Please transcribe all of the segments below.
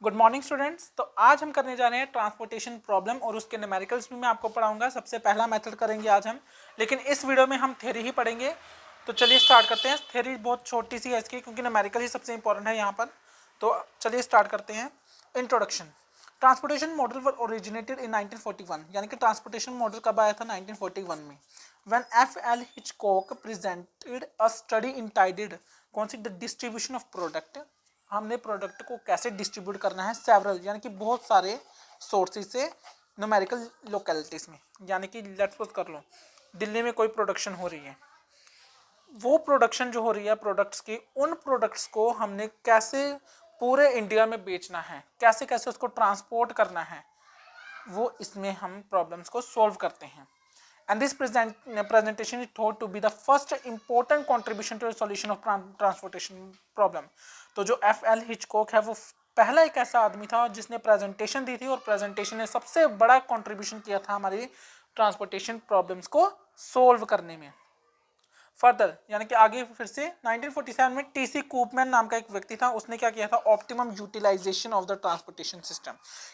Good morning students. तो आज हम करने जा रहे हैं ट्रांसपोर्टेशन प्रॉब्लम और उसके न्यूमेरिकल्स भी मैं आपको पढ़ाऊंगा। सबसे पहला मेथड करेंगे आज हम, लेकिन इस वीडियो में हम थ्योरी ही पढ़ेंगे। तो चलिए स्टार्ट करते हैं। थ्योरी बहुत छोटी सी है इसकी, क्योंकि न्यूमेरिकल ही सबसे इंपॉर्टेंट है यहाँ पर। तो चलिए स्टार्ट करते हैं। Introduction. Transportation model were originated in 1941, यानी कि ट्रांसपोर्टेशन मॉडल कब आया था? 1941 में। When F.L. Hitchcock presented a study entitled कौन सी? The distribution of product. हमने प्रोडक्ट को कैसे डिस्ट्रीब्यूट करना है सेवरल, यानी कि बहुत सारे सोर्सेज से न्यूमेरिकल लोकेलिटीज में। यानी कि लेट्स सपोज कर लो दिल्ली में कोई प्रोडक्शन हो रही है, वो प्रोडक्शन जो हो रही है प्रोडक्ट्स की, उन प्रोडक्ट्स को हमने कैसे पूरे इंडिया में बेचना है, कैसे कैसे उसको ट्रांसपोर्ट करना है, वो इसमें हम प्रॉब्लम्स को सॉल्व करते हैं। And this presentation is thought to be the first important contribution to the solution of transportation problem. तो जो F.L. हिचकॉक है वो पहला एक ऐसा आदमी था जिसने प्रेजेंटेशन दी थी, और प्रेजेंटेशन ने सबसे बड़ा कंट्रीब्यूशन किया था हमारी ट्रांसपोर्टेशन प्रॉब्लम्स को सोल्व करने में। फर्दर यानी कि आगे फिर से 1947 में टीसी कूपमैन नाम का एक व्यक्ति था, उसने क्या किया था? Optimum utilization of the transportation system,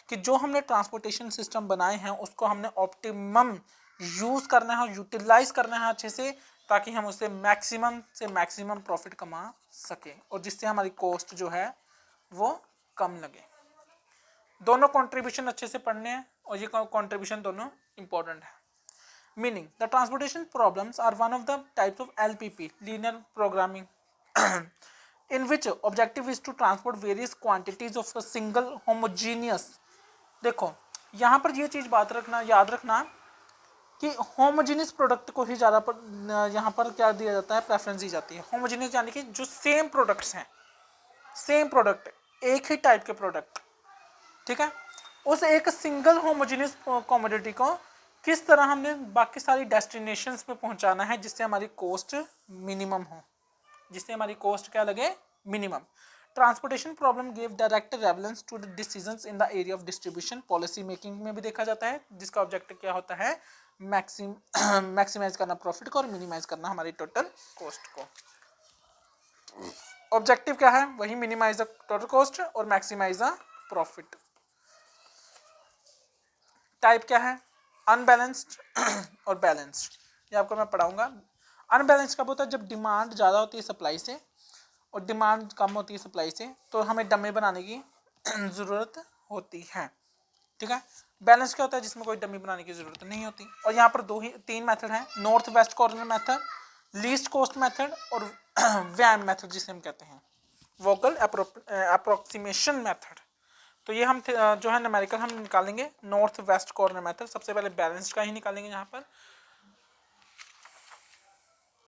कि जो हमने ट्रांसपोर्टेशन सिस्टम बनाए हैं उसको हमने ऑप्टिमम यूज करना है और यूटिलाइज करना है अच्छे से, ताकि हम उससे मैक्सिमम से मैक्सिमम प्रॉफिट कमा सके और जिससे हमारी कॉस्ट जो है वो कम लगे। दोनों कंट्रीब्यूशन अच्छे से पढ़ने हैं और ये कंट्रीब्यूशन दोनों इंपॉर्टेंट है। Meaning, the transportation problems are one of the types of LPP, linear programming, in which objective is to transport various quantities of a single homogeneous। देखो यहाँ पर ये चीज़ बात रखना, याद रखना कि होमोजीनियस प्रोडक्ट को ही ज़्यादा यहाँ पर क्या दिया जाता है? प्रेफरेंस दी जाती है। होमोजीनियस यानी कि जो सेम प्रोडक्ट्स हैं, सेम प्रोडक्ट, एक ही टाइप के प्रोडक्ट, ठीक है, उस एक सिंगल होमोजेनियस कमोडिटी को किस तरह हमने बाकी सारी डेस्टिनेशंस पे पहुंचाना है जिससे हमारी कॉस्ट मिनिमम हो, जिससे हमारी कॉस्ट क्या लगे? Minimum. Transportation problem give direct relevance to the decisions in the area of distribution. Policy making में भी देखा जाता है, जिसका ऑब्जेक्टिव क्या होता है? मैक्सिमाइज करना प्रॉफिट को और मिनिमाइज करना हमारी टोटल कॉस्ट को। ऑब्जेक्टिव क्या है? वही मिनिमाइज द टोटल कॉस्ट और मैक्सिमाइज द प्रॉफिट। टाइप क्या है? अनबैलेंस्ड और बैलेंस्ड। ये आपको मैं पढ़ाऊंगा। अनबैलेंस्ड कब होता है? जब डिमांड ज़्यादा होती है सप्लाई से और डिमांड कम होती है सप्लाई से, तो हमें डमी बनाने की ज़रूरत होती है, ठीक है। बैलेंस क्या होता है? जिसमें कोई डमी बनाने की ज़रूरत नहीं होती। और यहाँ पर तीन मेथड हैं, north west corner method, least cost method और वैन मेथड जिसे हम कहते हैं वोकल अप्रोक्सीमेशन मेथड। तो ये हम जो है न्यूमेरिकल हम निकालेंगे नॉर्थ वेस्ट कॉर्नर मेथड। सबसे पहले बैलेंस्ड का ही निकालेंगे यहाँ पर।